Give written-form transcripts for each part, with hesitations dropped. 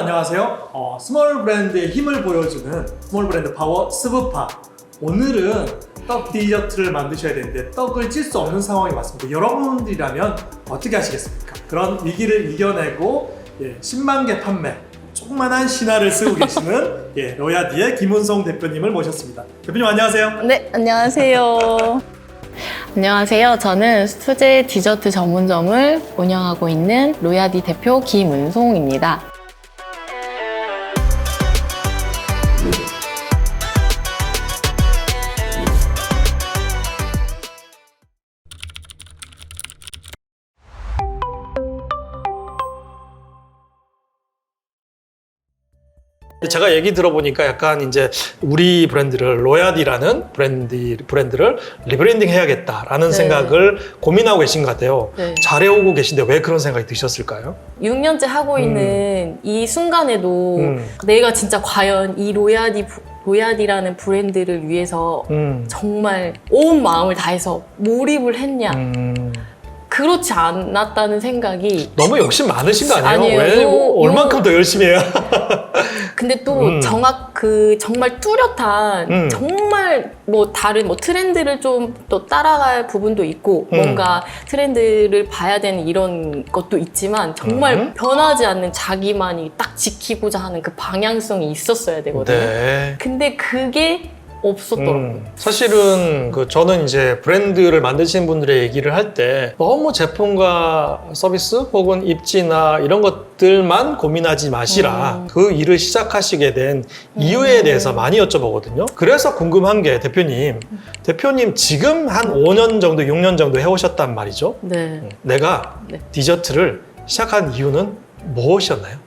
안녕하세요. 스몰 브랜드의 힘을 보여주는 스몰 브랜드 파워 스브파. 오늘은 떡 디저트를 만드셔야 되는데 떡을 찔 수 없는 상황이 왔습니다. 여러분들이라면 어떻게 하시겠습니까? 그런 위기를 이겨내고 10만 개 판매, 조그만한 신화를 쓰고 계시는 로야디의 김은송 대표님을 모셨습니다. 대표님 안녕하세요. 네, 안녕하세요. 안녕하세요. 저는 수제 디저트 전문점을 운영하고 있는 로야디 대표 김은송입니다. 제가 얘기 들어보니까 약간 이제 우리 브랜드를 로야디라는 브랜드를 리브랜딩 해야겠다라는 생각을 고민하고 계신 것 같아요. 네. 잘해오고 계신데 왜 그런 생각이 드셨을까요? 6년째 하고 있는 이 순간에도 내가 진짜 과연 이 로야디라는 브랜드를 위해서 정말 온 마음을 다해서 몰입을 했냐. 그렇지 않았다는 생각이. 너무 욕심 많으신 거 아니에요? 아니에요. 왜? 얼만큼 더 열심히 해요? 근데 또 정말 뚜렷한 정말 다른 트렌드를 좀 또 따라갈 부분도 있고 뭔가 트렌드를 봐야 되는 이런 것도 있지만 정말 변하지 않는 자기만이 딱 지키고자 하는 그 방향성이 있었어야 되거든요. 네. 근데 그게 없었더라고요. 사실은 저는 이제 브랜드를 만드시는 분들의 얘기를 할 때 너무 제품과 서비스 혹은 입지나 이런 것들만 고민하지 마시라 그 일을 시작하시게 된 이유에 대해서 많이 여쭤보거든요. 그래서 궁금한 게 대표님 지금 한 5년 정도 6년 정도 해오셨단 말이죠. 네. 내가 디저트를 시작한 이유는 무엇이었나요?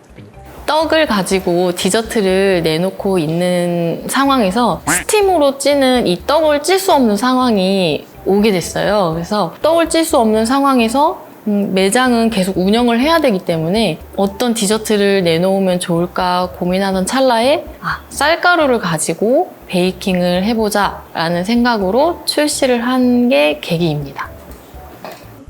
떡을 가지고 디저트를 내놓고 있는 상황에서 스팀으로 찌는 이 떡을 찔 수 없는 상황이 오게 됐어요. 그래서 떡을 찔 수 없는 상황에서 매장은 계속 운영을 해야 되기 때문에 어떤 디저트를 내놓으면 좋을까 고민하던 찰나에 쌀가루를 가지고 베이킹을 해보자 라는 생각으로 출시를 한 게 계기입니다.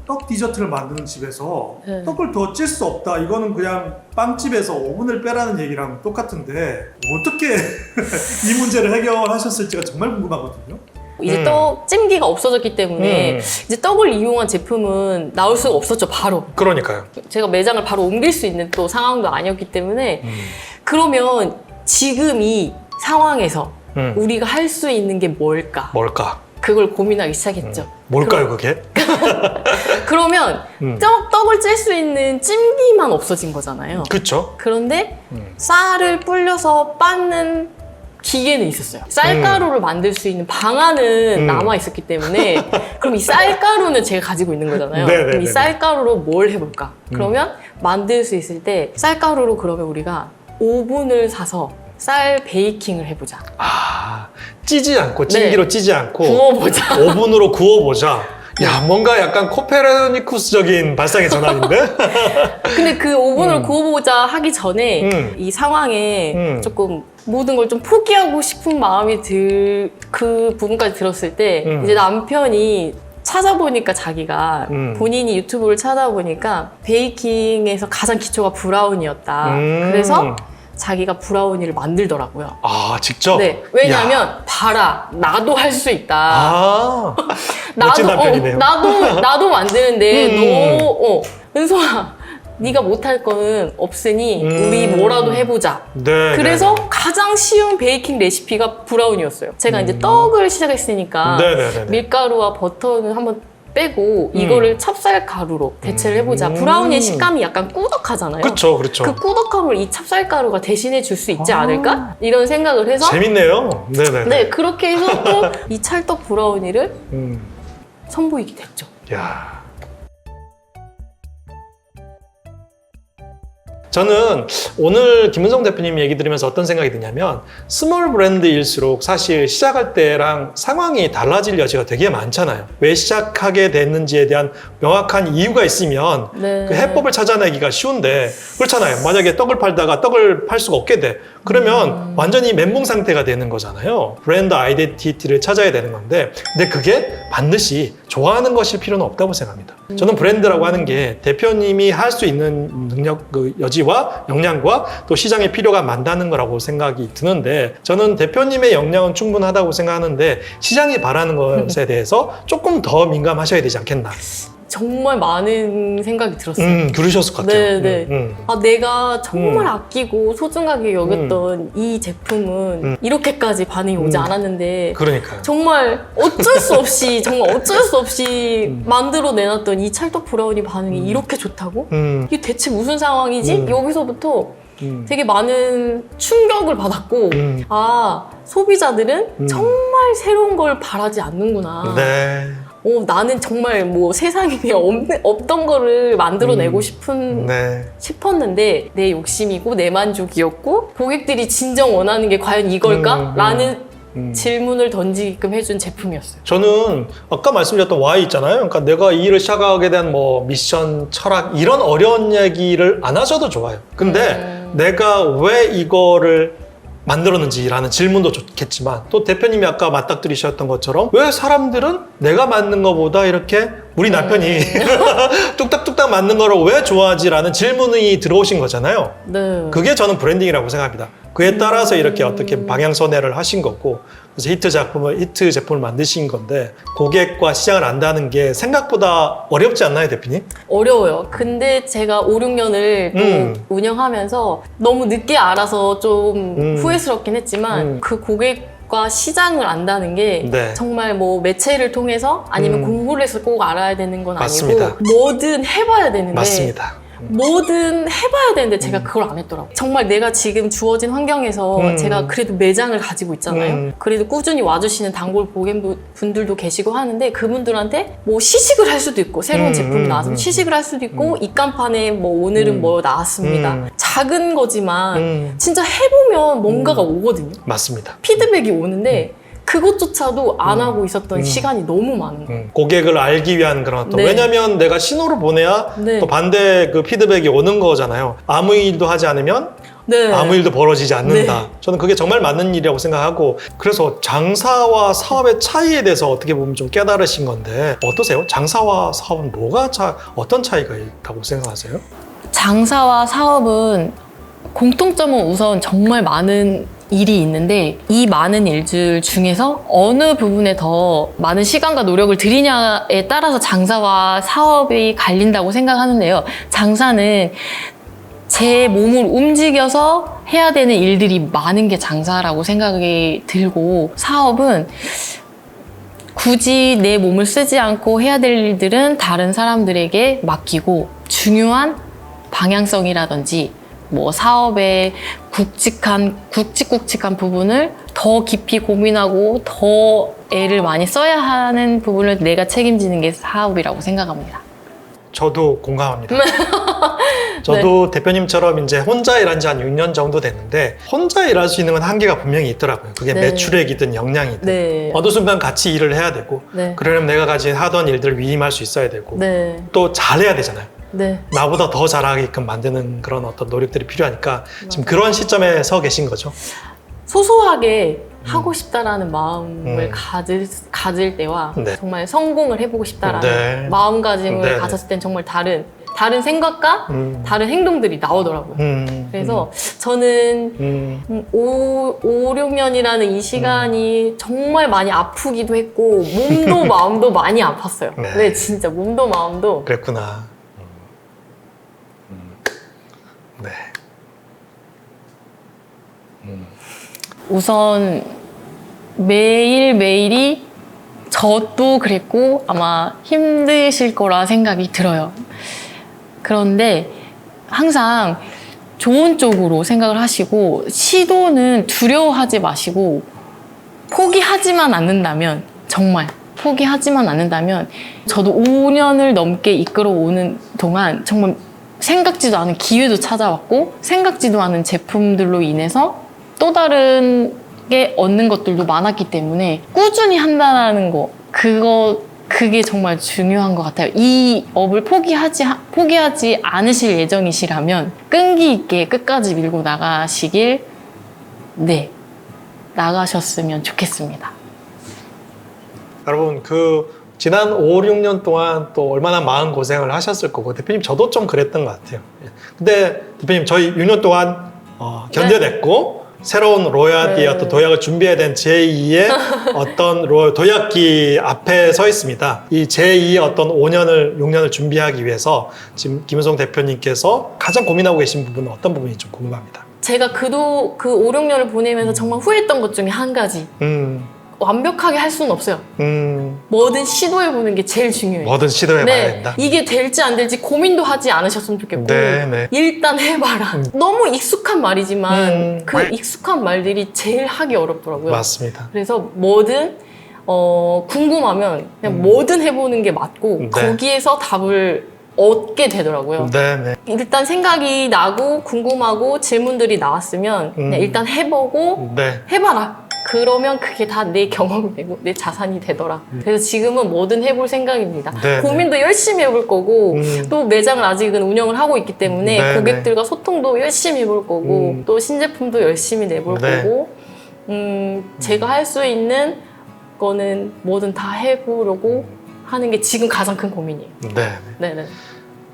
떡 디저트를 만드는 집에서 떡을 더 찔 수 없다. 이거는 그냥 빵집에서 오븐을 빼라는 얘기랑 똑같은데 어떻게 이 문제를 해결하셨을지가 정말 궁금하거든요. 이제 떡 찜기가 없어졌기 때문에 이제 떡을 이용한 제품은 나올 수가 없었죠, 바로. 그러니까요. 제가 매장을 바로 옮길 수 있는 또 상황도 아니었기 때문에 그러면 지금 이 상황에서 우리가 할 수 있는 게 뭘까? 그걸 고민하기 시작했죠. 뭘까요, 그게? 그러면 떡을 찔 수 있는 찜기만 없어진 거잖아요. 그렇죠. 그런데 쌀을 불려서 빻는 기계는 있었어요. 쌀가루를 만들 수 있는 방안은 남아 있었기 때문에 그럼 이 쌀가루는 제가 가지고 있는 거잖아요. 그럼 이 쌀가루로 뭘 해볼까? 그러면 만들 수 있을 때 쌀가루로 그러면 우리가 오븐을 사서 쌀 베이킹을 해보자. 찌지 않고 찜기로 찌지 않고 구워보자. 오븐으로 구워보자. 야, 뭔가 약간 코페르니쿠스적인 발상의 전환인데? 근데 그 오븐으로 구워보자 하기 전에 이 상황에 조금 모든 걸 좀 포기하고 싶은 마음이 그 부분까지 들었을 때 이제 남편이 찾아보니까 자기가 본인이 유튜브를 찾아보니까 베이킹에서 가장 기초가 브라운이었다. 그래서 자기가 브라우니를 만들더라고요. 직접? 네. 왜냐면 봐라, 나도 할 수 있다. 멋진 남편이네요. 나도 만드는데 은송아, 네가 못할 거는 없으니 우리 뭐라도 해보자. 그래서 가장 쉬운 베이킹 레시피가 브라우니였어요. 제가 이제 떡을 시작했으니까 밀가루와 버터는 한번 빼고 이거를 찹쌀가루로 대체를 해보자. 브라우니의 식감이 약간 꾸덕하잖아요. 그렇죠. 그 꾸덕함을 이 찹쌀가루가 대신해 줄 수 있지 않을까? 이런 생각을 해서 재밌네요. 네, 그렇게 해서 또 이 찰떡 브라우니를 선보이게 됐죠. 야. 저는 오늘 김은성 대표님 얘기 들으면서 어떤 생각이 드냐면 스몰 브랜드일수록 사실 시작할 때랑 상황이 달라질 여지가 되게 많잖아요. 왜 시작하게 됐는지에 대한 명확한 이유가 있으면 그 해법을 찾아내기가 쉬운데 그렇잖아요. 만약에 떡을 팔다가 떡을 팔 수가 없게 돼. 그러면 완전히 멘붕 상태가 되는 거잖아요. 브랜드 아이덴티티를 찾아야 되는 건데 근데 그게 반드시 좋아하는 것일 필요는 없다고 생각합니다. 저는 브랜드라고 하는 게 대표님이 할 수 있는 능력, 여지 여지와 역량과 또 시장의 필요가 많다는 거라고 생각이 드는데, 저는 대표님의 역량은 충분하다고 생각하는데 시장이 바라는 것에 대해서 조금 더 민감하셔야 되지 않겠나. 정말 많은 생각이 들었어요. 그러셨을 것 같아요. 네네. 아, 내가 정말 아끼고 소중하게 여겼던 이 제품은 이렇게까지 반응이 오지 않았는데 그러니까요. 정말 어쩔 수 없이 만들어 내놨던 이 찰떡 브라우니 반응이 이렇게 좋다고? 이게 대체 무슨 상황이지? 여기서부터 되게 많은 충격을 받았고 아, 소비자들은 정말 새로운 걸 바라지 않는구나. 네. 나는 정말 뭐 세상에 없던 거를 만들어내고 싶었는데 내 욕심이고 내 만족이었고 고객들이 진정 원하는 게 과연 이걸까? 라는 질문을 던지게끔 해준 제품이었어요. 저는 아까 말씀드렸던 Y 있잖아요. 그러니까 내가 이 일을 시작하게 된 뭐 미션, 철학 이런 어려운 얘기를 안 하셔도 좋아요. 근데 내가 왜 이거를 만들었는지라는 질문도 좋겠지만, 또 대표님이 아까 맞닥뜨리셨던 것처럼 왜 사람들은 내가 만든 것보다 이렇게 우리 남편이 뚝딱뚝딱 만든 거를 왜 좋아하지라는 질문이 들어오신 거잖아요. 네. 그게 저는 브랜딩이라고 생각합니다. 그에 따라서 이렇게 어떻게 방향선회를 하신 거고, 그래서 히트 제품을 만드신 건데, 고객과 시장을 안다는 게 생각보다 어렵지 않나요, 대표님? 어려워요. 근데 제가 5, 6년을 또 운영하면서 너무 늦게 알아서 좀 후회스럽긴 했지만 그 고객과 시장을 안다는 게 네. 정말 뭐 매체를 통해서 아니면 공부를 해서 꼭 알아야 되는 건 맞습니다. 아니고 뭐든 해봐야 되는데 맞습니다. 뭐든 해봐야 되는데 제가 그걸 안 했더라고요. 정말 내가 지금 주어진 환경에서 제가 그래도 매장을 가지고 있잖아요. 그래도 꾸준히 와주시는 단골 고객분들도 계시고 하는데 그분들한테 뭐 시식을 할 수도 있고 새로운 제품이 나왔으면 시식을 할 수도 있고 입간판에 뭐 오늘은 뭐 나왔습니다. 작은 거지만 진짜 해보면 뭔가가 오거든요. 맞습니다. 피드백이 오는데 그것조차도 안 하고 있었던 시간이 너무 많은 거예요. 고객을 알기 위한 그런 어떤, 네. 왜냐면 내가 신호를 보내야 네. 또 반대 그 피드백이 오는 거잖아요. 아무 일도 하지 않으면 네. 아무 일도 벌어지지 않는다. 네. 저는 그게 정말 맞는 일이라고 생각하고, 그래서 장사와 사업의 차이에 대해서 어떻게 보면 좀 깨달으신 건데 어떠세요? 장사와 사업은 어떤 차이가 있다고 생각하세요? 장사와 사업은 공통점은 우선 정말 많은 일이 있는데 이 많은 일들 중에서 어느 부분에 더 많은 시간과 노력을 들이냐에 따라서 장사와 사업이 갈린다고 생각하는데요. 장사는 제 몸을 움직여서 해야 되는 일들이 많은 게 장사라고 생각이 들고, 사업은 굳이 내 몸을 쓰지 않고 해야 될 일들은 다른 사람들에게 맡기고 중요한 방향성이라든지 뭐 사업의 굵직굵직한 부분을 더 깊이 고민하고 더 애를 많이 써야 하는 부분을 내가 책임지는 게 사업이라고 생각합니다. 저도 공감합니다. 저도 대표님처럼 이제 혼자 일한 지 한 6년 정도 됐는데, 혼자 일할 수 있는 건 한계가 분명히 있더라고요. 그게 네. 매출액이든 역량이든. 네. 어느 순간 같이 일을 해야 되고, 네. 그러려면 내가 하던 일들을 위임할 수 있어야 되고, 네. 또 잘해야 되잖아요. 네. 나보다 더 잘하게끔 만드는 그런 어떤 노력들이 필요하니까 지금 그런 시점에 서 계신 거죠. 소소하게 하고 싶다라는 마음을 가질 때와 네. 정말 성공을 해보고 싶다라는 네. 마음가짐을 네. 가졌을 땐 정말 다른 생각과 다른 행동들이 나오더라고요. 그래서 저는 5, 6년이라는 이 시간이 정말 많이 아프기도 했고 몸도 마음도 많이 아팠어요. 네. 네, 진짜 몸도 마음도. 그랬구나. 네. 우선 매일매일이 저도 그랬고 아마 힘드실 거라 생각이 들어요. 그런데 항상 좋은 쪽으로 생각을 하시고 시도는 두려워하지 마시고 포기하지만 않는다면, 정말 포기하지만 않는다면, 저도 5년을 넘게 이끌어오는 동안 정말 생각지도 않은 기회도 찾아왔고 생각지도 않은 제품들로 인해서 또 다른 게 얻는 것들도 많았기 때문에 꾸준히 한다는 거, 그게 정말 중요한 것 같아요. 이 업을 포기하지 않으실 예정이시라면 끈기 있게 끝까지 밀고 나가셨으면 좋겠습니다. 여러분, 그 지난 5, 6년 동안 또 얼마나 마음고생을 하셨을 거고, 대표님 저도 좀 그랬던 것 같아요. 근데 대표님 저희 6년 동안 견뎌냈고, 새로운 로야디의 어떤 도약을 준비해야 된 제2의 어떤 도약기 앞에 서 있습니다. 이 제2의 어떤 5년을, 6년을 준비하기 위해서 지금 김은성 대표님께서 가장 고민하고 계신 부분은 어떤 부분이 좀 궁금합니다. 제가 그 5, 6년을 보내면서 정말 후회했던 것 중에 한 가지. 완벽하게 할 수는 없어요. 뭐든 시도해보는 게 제일 중요해요. 뭐든 시도해봐야 된다. 이게 될지 안 될지 고민도 하지 않으셨으면 좋겠고 네. 일단 해봐라. 너무 익숙한 말이지만 그 익숙한 말들이 제일 하기 어렵더라고요. 맞습니다. 그래서 뭐든 궁금하면 그냥 뭐든 해보는 게 맞고 네. 거기에서 답을 얻게 되더라고요. 네. 일단 생각이 나고 궁금하고 질문들이 나왔으면 그냥 일단 해보고 네. 해봐라. 그러면 그게 다 내 경험이 되고 내 자산이 되더라. 그래서 지금은 뭐든 해볼 생각입니다. 네, 고민도 열심히 해볼 거고 또 매장을 아직은 운영을 하고 있기 때문에 네, 고객들과 소통도 열심히 해볼 거고 또 신제품도 열심히 내볼 네. 거고 제가 할 수 있는 거는 뭐든 다 해보려고 하는 게 지금 가장 큰 고민이에요. 네. 네네.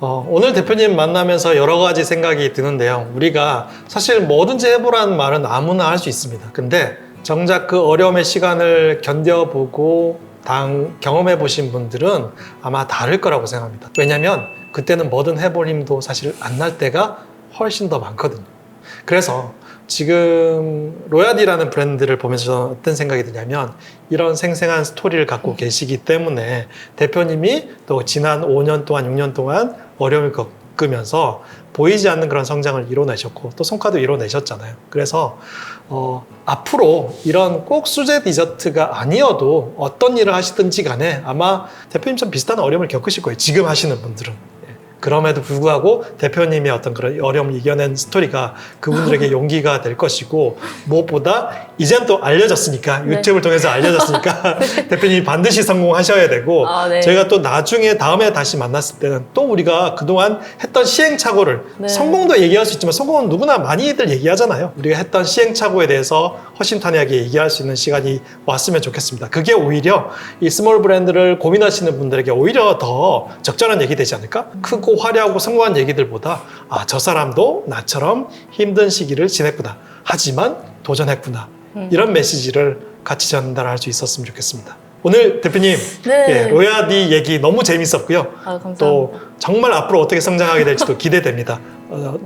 오늘 대표님 만나면서 여러 가지 생각이 드는데요. 우리가 사실 뭐든지 해보라는 말은 아무나 할 수 있습니다. 근데 정작 그 어려움의 시간을 견뎌보고 경험해 보신 분들은 아마 다를 거라고 생각합니다. 왜냐하면 그때는 뭐든 해볼 힘도 사실 안 날 때가 훨씬 더 많거든요. 그래서 지금 로야디라는 브랜드를 보면서 저는 어떤 생각이 드냐면 이런 생생한 스토리를 갖고 계시기 때문에 대표님이 또 지난 5년 동안 6년 동안 어려움을 겪으면서 보이지 않는 그런 성장을 이뤄내셨고 또 성과도 이뤄내셨잖아요. 그래서 앞으로 이런 꼭 수제 디저트가 아니어도 어떤 일을 하시든지 간에 아마 대표님처럼 비슷한 어려움을 겪으실 거예요. 지금 하시는 분들은. 그럼에도 불구하고 대표님의 어떤 그런 어려움을 이겨낸 스토리가 그분들에게 용기가 될 것이고 무엇보다 이젠 또 알려졌으니까 유튜브를 통해서 알려졌으니까 대표님이 반드시 성공하셔야 되고 저희가 또 나중에 다음에 다시 만났을 때는 또 우리가 그동안 했던 시행착오를 성공도 얘기할 수 있지만 성공은 누구나 많이들 얘기하잖아요. 우리가 했던 시행착오에 대해서 허심탄회하게 얘기할 수 있는 시간이 왔으면 좋겠습니다. 그게 오히려 이 스몰 브랜드를 고민하시는 분들에게 오히려 더 적절한 얘기 되지 않을까? 크고 화려하고 성공한 얘기들보다 저 사람도 나처럼 힘든 시기를 지냈구나. 하지만 도전했구나. 이런 메시지를 같이 전달할 수 있었으면 좋겠습니다. 오늘 대표님 로야디 얘기 너무 재밌었고요. 감사합니다. 또 정말 앞으로 어떻게 성장하게 될지도 기대됩니다.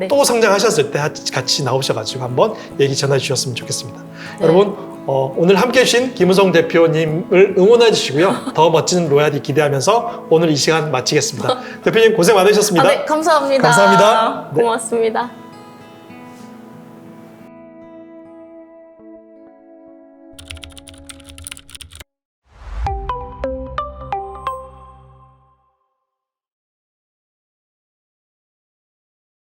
또 성장하셨을 때 같이 나오셔가지고 한번 얘기 전해 주셨으면 좋겠습니다. 여러분 오늘 함께해 주신 김은성 대표님을 응원해 주시고요. 더 멋진 로야디 기대하면서 오늘 이 시간 마치겠습니다. 대표님 고생 많으셨습니다. 감사합니다. 감사합니다. 고맙습니다.